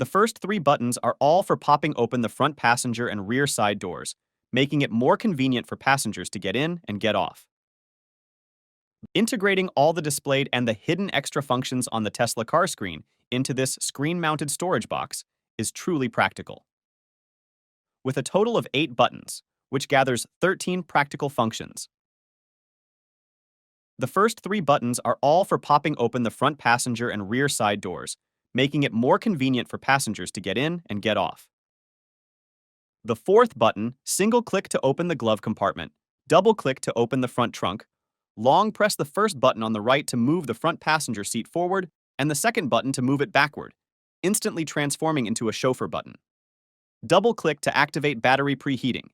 The first three buttons are all for popping open the front passenger and rear side doors, making it more convenient for passengers to get in and get off. Integrating all the displayed and the hidden extra functions on the Tesla car screen into this screen-mounted storage box is truly practical. With a total of 8 buttons, which gathers 13 practical functions. The first 3 buttons are all for popping open the front passenger and rear side doors, making it more convenient for passengers to get in and get off. The fourth button, single-click to open the glove compartment, double-click to open the front trunk, long press the first button on the right to move the front passenger seat forward, and the second button to move it backward, instantly transforming into a chauffeur button. Double-click to activate battery preheating,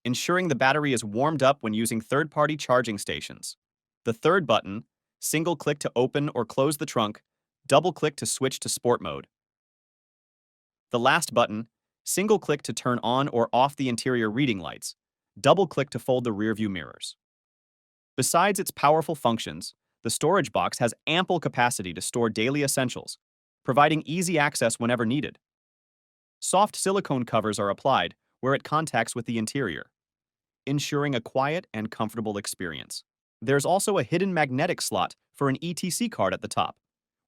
ensuring the battery is warmed up when using third-party charging stations. The third button, single-click to open or close the trunk, double-click to switch to sport mode. The last button, single-click to turn on or off the interior reading lights, double-click to fold the rearview mirrors. Besides its powerful functions, the storage box has ample capacity to store daily essentials, providing easy access whenever needed. Soft silicone covers are applied where it contacts with the interior, ensuring a quiet and comfortable experience. There's also a hidden magnetic slot for an ETC card at the top,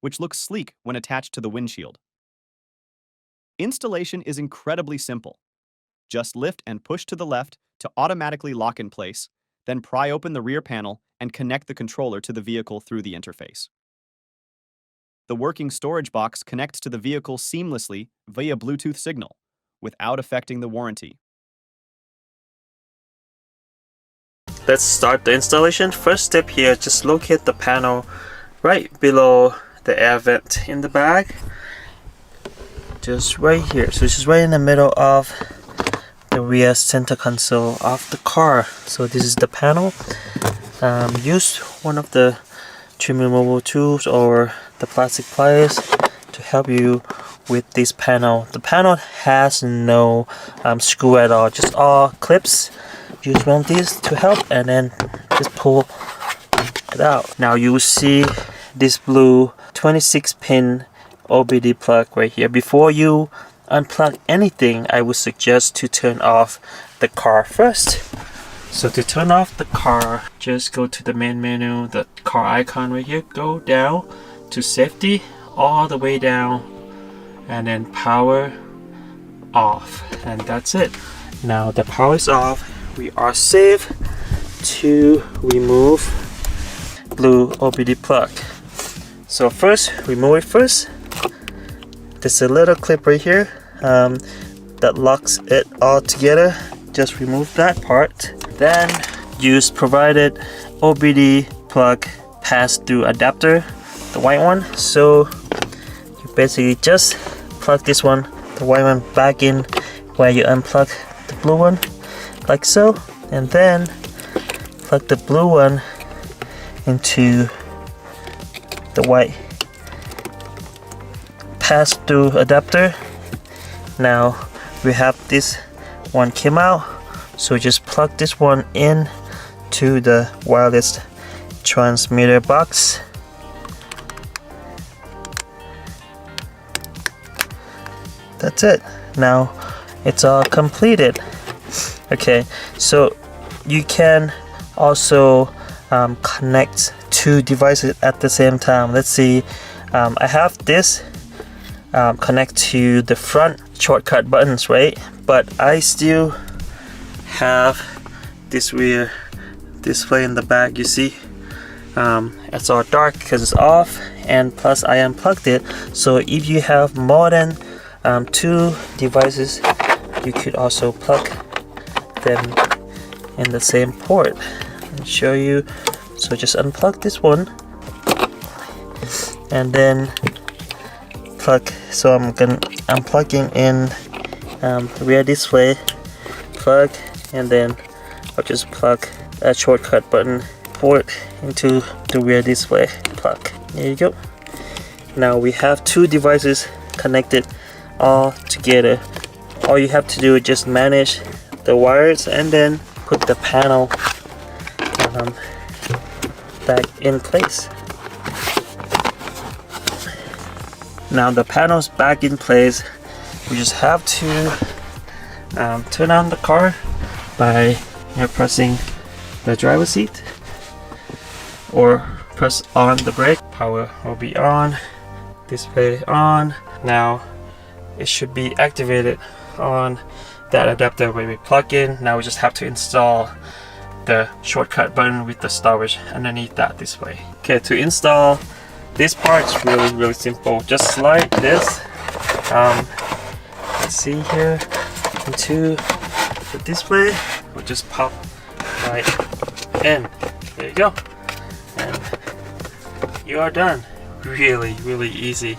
which looks sleek when attached to the windshield. Installation is incredibly simple. Just lift and push to the left to automatically lock in place, then pry open the rear panel and connect the controller to the vehicle through the interface. The working storage box connects to the vehicle seamlessly via Bluetooth signal, without affecting the warranty. Let's start the installation. First step here, just locate the panel right below the air vent in the back. Just right here. So it's just right in the middle of the rear center console of the car. So this is the panel. Use one of the trim removal tools or the plastic pliers to help you with this panel. The panel has no screw at all, just all clips. Use one of these to help and then just pull it out. Now you will see this blue 26-pin OBD plug right here. Before you unplug anything, I would suggest to turn off the car first. So to turn off the car, just go to the main menu, the car icon right here, go down to safety, all the way down, and then power off, and that's it. Now the power is off, we are safe to remove blue OBD plug. So first, remove it first. There's a little clip right here that locks it all together. Just remove that part. Then use provided OBD plug pass-through adapter, the white one. So you basically just plug this one, the white one, back in where you unplug the blue one, like so, and then plug the blue one into the white pass-through adapter. Now we have this one came out, so just plug this one in to the wireless transmitter box. That's it. Now it's all completed. Okay, so you can also connect 2 devices at the same time. Let's see, I have this connect to the front shortcut buttons, right? But I still have this rear display in the back. You see, it's all dark because it's off, and plus I unplugged it. So if you have more than 2 devices, you could also plug them in the same port. I'll show you. So just unplug this one and then plug. So I'm plugging in rear display plug, and then I'll just plug a shortcut button port into the rear display plug. There you go. Now we have 2 devices connected all together. All you have to do is just manage the wires and then put the panel back in place. Now the panel's back in place. we just have to turn on the car by pressing the driver's seat, or press on the brake. Power will be on, display on. Now it should be activated on that adapter when we plug in. Now we just have to install the shortcut button with the storage underneath that display. Okay, to install this part is really simple. Just slide this, let's see here, into the display. We'll just pop right in. There you go, and you are done. Really easy.